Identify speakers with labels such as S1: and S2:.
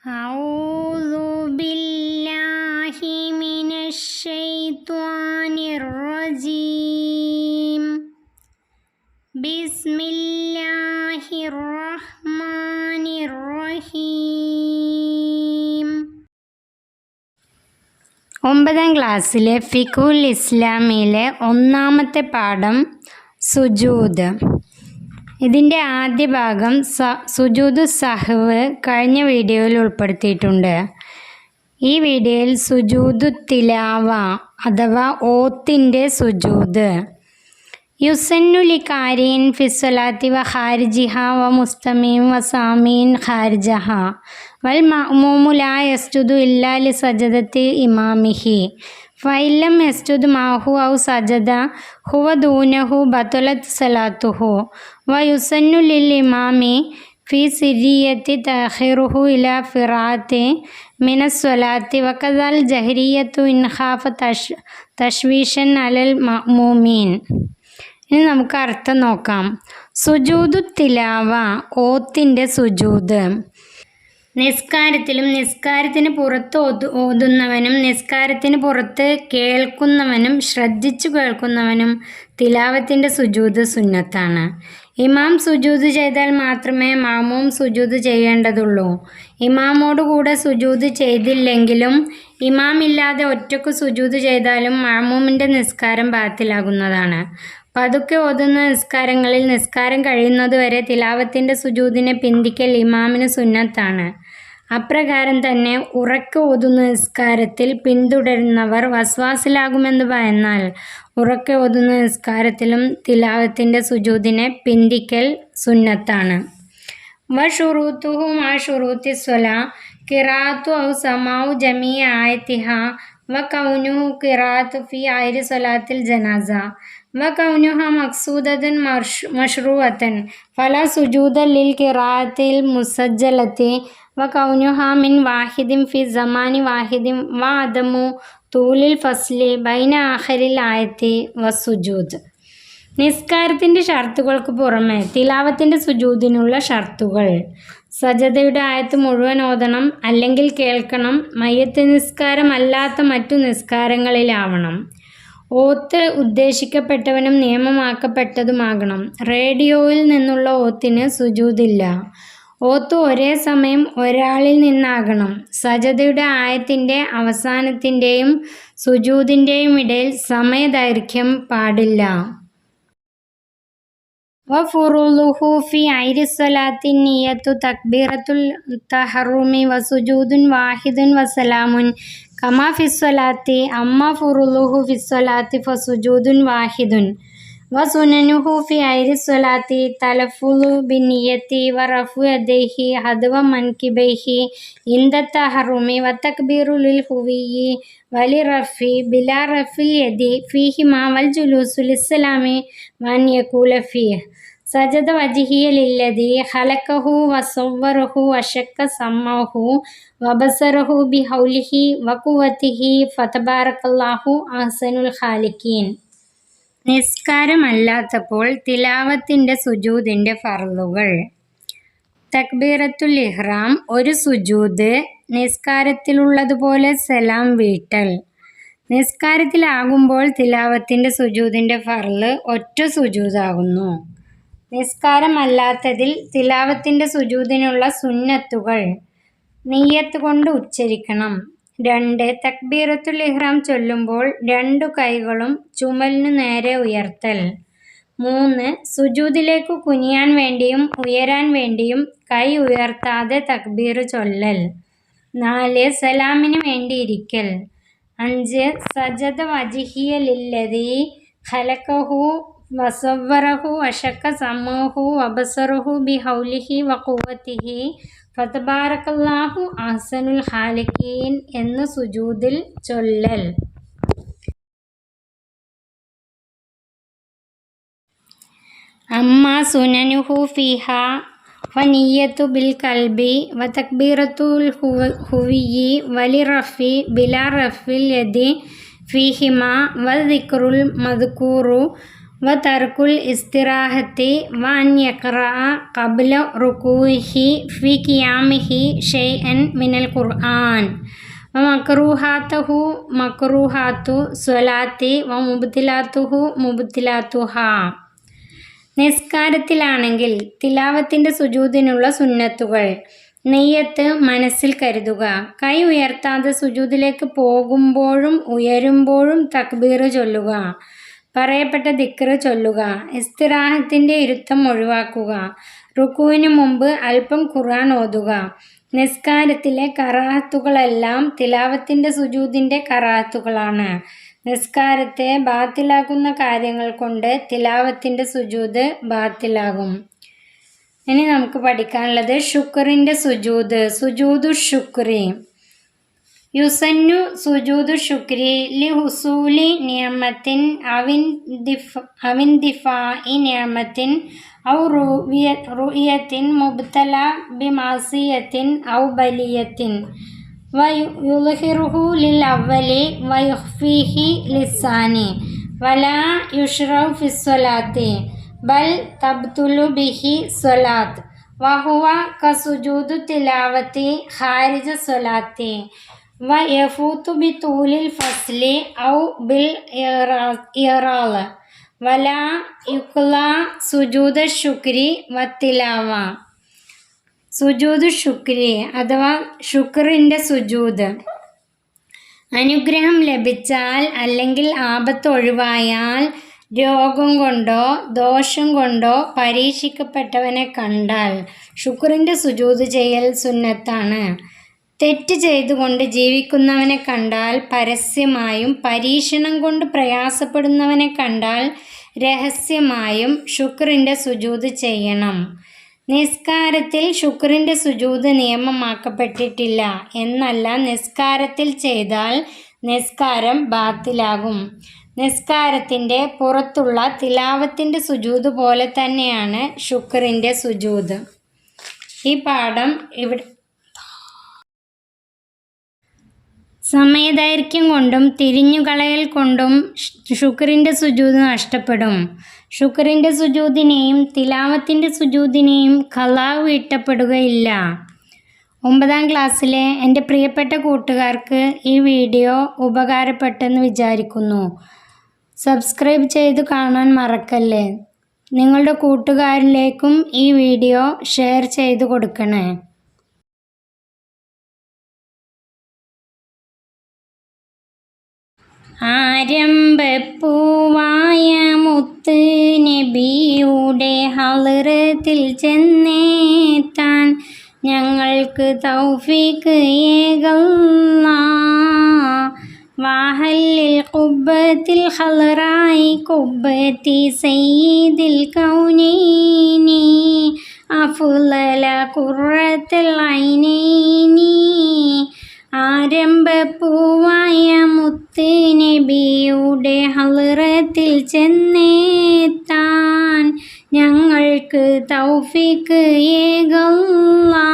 S1: أعوذ بالله من الشيطان الرجيم بسم الله الرحمن الرحيم. 9ാം ക്ലാസ്സിലെ ഫിഖുൽ ഇസ്ലാമിലെ ഒന്നാമത്തെ പാഠം സുജൂദ്. ഇതിൻ്റെ ആദ്യ ഭാഗം സുജൂദ് സഹ്വ് കഴിഞ്ഞ വീഡിയോയിൽ ഉൾപ്പെടുത്തിയിട്ടുണ്ട്. ഈ വീഡിയോയിൽ സുജൂദു തിലാവ അഥവാ ഓത്തിൻ്റെ സുജൂദ്. യുസന്നുലി കാരീൻ ഫിസ്വലാത്തി വ ഖാരിജിഹ വ മുസ്തമീം വ സാമീൻ ഖാരിജഹ വൽ മഅ്മൂമു ലാ യസ്ജുദു ഇല്ലാ ലി സജദത്തി ഇമാമിഹി ഫഇല്ലം യസ്ജുദ് മാഹു ഔ സജദ ഹുവ ദൂനഹു ബതുലത് സലാത്തുഹു വ യുസന്നു ലിൽ ഇമാമി ഫി സിരിയത്തി തഅഖിറുഹു ഇലാ ഫിറാത്തി മിനസ്വലാത്തി വകദൽ ജഹരിയത്തു ഇൻ ഖാഫ തശ്വീഷൻ അലൽ മഅ്മൂമീൻ. ഇനി നമുക്ക് അർത്ഥം നോക്കാം. സുജൂദു തിലാവ ഓത്തിൻ്റെ സുജൂദ്. നിസ്കാരത്തിലും നിസ്കാരത്തിന് പുറത്ത് ഓതുന്നവനും നിസ്കാരത്തിന് പുറത്ത് കേൾക്കുന്നവനും ശ്രദ്ധിച്ചു കേൾക്കുന്നവനും തിലാവത്തിൻ്റെ സുജൂദ് സുന്നത്താണ്. ഇമാം സുജൂദ് ചെയ്താൽ മാത്രമേ മാമൂം സുജൂദ് ചെയ്യേണ്ടതുള്ളൂ. ഇമാമോട് കൂടെ സുജൂദ് ചെയ്തില്ലെങ്കിലും ഇമാമില്ലാതെ ഒറ്റക്ക് സുജൂദ് ചെയ്താലും മാമൂമിൻ്റെ നിസ്കാരം ബാത്തിലാകുന്നതാണ്. പതുക്കെ ഓതുന്ന നിസ്കാരങ്ങളിൽ നിസ്കാരം കഴിയുന്നതുവരെ തിലാവത്തിൻ്റെ സുജൂദിനെ പിന്തിക്കൽ ഇമാമിന് സുന്നത്താണ്. അപ്രകാരം തന്നെ ഉറക്കെ ഓതുന്ന നിസ്കാരത്തിൽ പിന്തുടരുന്നവർ വസ്വാസിലാകുമെന്ന് ഭയന്നാൽ ഉറക്കെ ഓതുന്ന നിസ്കാരത്തിലും തിലാവത്തിൻ്റെ സുജൂദിനെ പിന്തിക്കൽ സുന്നത്താണ്. വ ഷുറൂത്തുഹു മാ ഷുറൂത്തി സ്വലാ ഖിറാഅത്തു ഔ സമാഉ ജമീഇ ആയതിഹ വ കൗനുഹു ഖിറാഅത്തു ഫി ആയിരി സ്വലാത്തിൽ ജനാസ വ കൗനുഹ മഖ്സൂദതൻ മഷ്റൂഅത്തൻ ഫലാ സുജൂദ ലിൽ ഖിറാഅത്തിൽ മുസജ്ജലത്തി വ കൗനുഹ മിൻ വാഹിദിൻ ഫി സമാനി വാഹിദിൻ വ അദമു തൂലിൽ ഫസ്ലി ബൈന ആഖിരിൽ ആയത്തി വ സുജൂദ്. നിസ്കാരത്തിൻ്റെ ഷർത്തുകൾക്ക് പുറമെ തിലാവത്തിൻ്റെ സുജൂദിനുള്ള ഷർത്തുകൾ: സജദയുടെ ആയത്ത് മുഴുവൻ ഓതണം, അല്ലെങ്കിൽ കേൾക്കണം. മയ്യത്ത് നിസ്കാരം അല്ലാത്ത മറ്റു നിസ്കാരങ്ങളിലാവണം. ഓത്ത് ഉദ്ദേശിക്കപ്പെട്ടവനും നിയമമാക്കപ്പെട്ടതുമാകണം. റേഡിയോയിൽ നിന്നുള്ള ഓത്തിന് സുജൂദില്ല. ഓത്ത് ഒരേ സമയം ഒരാളിൽ നിന്നാകണം. സജദയുടെ ആയത്തിൻ്റെ അവസാനത്തിൻ്റെയും സുജൂദിൻ്റെയും ഇടയിൽ സമയദൈർഘ്യം പാടില്ല. വഫുറൂലുഹു ഫി ഐരി സ്വലാത്തി നിയ്യത്തു തക്ബീറത്തുൽ തഹറുമി വസുജൂദുൻ വാഹിദുൻ വസലാമുൻ കമാ ഫിസ്വലാത്തി അമ്മ ഫുറൂലുഹു ഫിസ്വലാത്തി ഫസുജൂദുൻ വാഹിദുൻ വസുനനുഹു ഫി ഐരി സ്വലാത്തി തലഫുളു ബിന്നിയത്തി വറഫു യദൈഹി ഹദ്വ മൻകിബൈഹി ഇന്ദ തഹറുമി വതക്ബീറു ലിൽ ഹുവിയ്യി വലി റഫി ബിലാ റഫിൽ യദി ഫീഹിമാ വൽ ജുലൂസു ലിസ്സലാമി വൻ യഖൂല ഫീഹ് സജദ വജ്ഹിയ ലില്ലദി ഖലഖഹു വസവ്വറഹു വശക്ക സമ്മഹു വബസറഹു ബിഹൗലിഹി വഖുവതിഹി ഫതബാറകല്ലാഹു അഹ്സനുൽ ഖാലിഖീൻ. നിസ്കാരമല്ലാത്തപ്പോൾ തിലാവത്തിൻ്റെ സുജൂദിൻ്റെ ഫർളുകൾ: തക്ബീറത്തുൽ ഇഹ്റാം ഒരു സുജൂദ്, നിസ്കാരത്തിലുള്ളതുപോലെ സലാം വീട്ടൽ. നിസ്കാരത്തിലാകുമ്പോൾ തിലാവത്തിൻ്റെ സുജൂദിൻ്റെ ഫർള് ഒറ്റ സുജൂദാകുന്നു. നിസ്കാരമല്ലാത്തതിൽ തിലാവത്തിൻ്റെ സുജൂദിനുള്ള സുന്നത്തുകൾ: നിയ്യത്ത് കൊണ്ട് ഉച്ചരിക്കണം. 2. തക്ബീറത്തുൽ ഇഹ്റാം ചൊല്ലുമ്പോൾ 2 കൈകളും ചുമലിനു നേരെ ഉയർത്തൽ. 3. സുജൂദിലേക്ക് കുനിയാൻ വേണ്ടിയും ഉയരാൻ വേണ്ടിയും കൈ ഉയർത്താതെ തക്ബീർ ചൊല്ലൽ. 4. സലാമിന് വേണ്ടി ഇരിക്കൽ. 5. സജദ വജ്ഹിയ ലില്ലദി ഖലഖഹു വസവ്വറഹു വശക്ക സമ്മഹു വബസറഹു ബിഹൗലിഹി വഖുവതിഹി ഫതബാറകല്ലാഹു അഹ്സനുൽ ഖാലിഖീൻ എന്ന് സുജൂദിൽ ചൊല്ലൽ. അമ്മ സുനനുഹു ഫിഹ ഫനിയ്യത്തു ബിൽ കൽബി വതക്ബീറത്തുൽ ഹുവിയ്യി വലി റഫി ബിലാ റഫിൽ യദി ഫീഹിമ വദിക്റുൽ മദ്കൂറു വതർക്കുൽ ഇസ്തിറാഹത്തി വഅൻ യഖറഅ ഖബ്ല റുകൂഇഹി ഫി ഖിയാമിഹി ഷൈഅൻ മിനൽ ഖുർആൻ വമക്റൂഹാത്തുഹു മക്റൂഹാത്തു സ്വലാത്തി വമുബ്തിലാത്തുഹു മുബ്തിലാത്തുഹാ. നിസ്കാരത്തിലാണെങ്കിൽ തിലാവത്തിൻ്റെ സുജൂദിനുള്ള സുന്നത്തുകൾ. നെയ്യത്ത് മനസ്സിൽ കരുതുക. കൈ ഉയർത്താതെ സുജൂദിലേക്ക് പോകുമ്പോഴും ഉയരുമ്പോഴും തക്ബീർ ചൊല്ലുക. പറയപ്പെട്ട ദിക്ർ ചൊല്ലുക. ഇസ്തിറാഹത്തിൻ്റെ ഇരുത്തം ഒഴിവാക്കുക. റുക്കൂവിന് മുമ്പ് അല്പം ഖുർആൻ ഓതുക. നിസ്കാരത്തിലെ കറാഹത്തുകളെല്ലാം തിലാവത്തിൻ്റെ സുജൂദിൻ്റെ കറാഹത്തുകളാണ്. നിസ്കാരത്തെ ബാത്തിലാക്കുന്ന കാര്യങ്ങൾ കൊണ്ട് തിലാവത്തിൻ്റെ സുജൂദ് ബാത്തിലാകും. ഇനി നമുക്ക് പഠിക്കാനുള്ളത് ശുക്റിൻ്റെ സുജൂദ്. സുജൂദു ശുക്രി. യുസന്നു സുജൂദു ശുക്രി ലി ഹുസൂലി നിഅമത്തിൻ അവിൻദിഫാഇ നിഅമത്തിൻ ഔ റുയത്തിൻ മുബ്തല ബിമാസിയത്തിൻ ഔ ബലിയത്തിൻ വയുൽഹിറുഹു ലിൽ അവലി വയുഖ്ഫീഹി ലിസാനി വലാ യുഷ്റഉ ഫിസ്സലാത്തി ബൽ തബ്തുലു ബിഹി സ്വലാത്ത് വഹുവ കസുജൂദു തിലാവത്തി ഖാരിജ സ്വലാത്തി വയഫൂതു ബിതൂലിൽ ഫസ്ലി ഔ ബിൽ ഇറാള് വലാ യുഖ്ലാ സുജൂദ ശുക്രി വത്തിലാവ. സുജൂദ് ശുക്രി അഥവാ ശുക്റിൻ്റെ സുജൂദ്. അനുഗ്രഹം ലഭിച്ചാൽ അല്ലെങ്കിൽ ആപത്ത് ഒഴിവായാൽ, രോഗം കൊണ്ടോ ദോഷം കൊണ്ടോ പരീക്ഷിക്കപ്പെട്ടവനെ കണ്ടാൽ ശുക്റിൻ്റെ സുജൂദ് ചെയ്യൽ സുന്നത്താണ്. തെറ്റ് ചെയ്തുകൊണ്ട് ജീവിക്കുന്നവനെ കണ്ടാൽ പരസ്യമായും, പരീക്ഷണം കൊണ്ട് പ്രയാസപ്പെടുന്നവനെ കണ്ടാൽ രഹസ്യമായും ശുക്റിൻ്റെ സുജൂദ് ചെയ്യണം. നിസ്കാരത്തിൽ ശുക്റിൻ്റെ സുജൂദ് നിയമമാക്കപ്പെട്ടിട്ടില്ല എന്നല്ല, നിസ്കാരത്തിൽ ചെയ്താൽ നിസ്കാരം ബാത്തിലാകും. നിസ്കാരത്തിൻ്റെ പുറത്തുള്ള തിലാവത്തിൻ്റെ സുജൂദ് പോലെ തന്നെയാണ് ശുക്റിൻ്റെ സുജൂദ്. ഈ പാഠം ഇവിടെ സമയദൈർഘ്യം കൊണ്ടും തിരിഞ്ഞുകളയൽ കൊണ്ടും ശുക്റിൻ്റെ സുജൂദ് നഷ്ടപ്പെടും. ശുക്റിൻ്റെ സുജൂദിനെയും തിലാവത്തിൻ്റെ സുജൂദിനെയും ഖലാ വീട്ടപ്പെടുകയില്ല. 9ാം ക്ലാസ്സിലെ എൻ്റെ പ്രിയപ്പെട്ട കൂട്ടുകാർക്ക് ഈ വീഡിയോ ഉപകാരപ്പെട്ടെന്ന് വിചാരിക്കുന്നു. സബ്സ്ക്രൈബ് ചെയ്ത് കാണാൻ മറക്കല്ലേ. നിങ്ങളുടെ കൂട്ടുകാരിലേക്കും ഈ വീഡിയോ ഷെയർ ചെയ്ത് കൊടുക്കണേ. ആരംഭപ്പൂവായ മുത്ത് നബിയുടെ ഹളറത്തിൽ ചെന്നെത്താൻ ഞങ്ങൾക്ക് തൗഫീഖ് ഏകല്ലാ. വാഹല്ലിൽ ഖുബ്ബത്തിൽ ഹളറായി ഖുബ്ബത്തി സയ്യിദിൽ കൗനൈനി അഫ്ളല ഖുർറത്തുൽ ഐനൈനി. ആരംഭപ്പൂവായ മുത്ത് നബിയുടെ ഹളറത്തിൽ ചെന്നെത്താൻ ഞങ്ങൾക്ക് തൗഫീഖ് ഏകല്ലാ.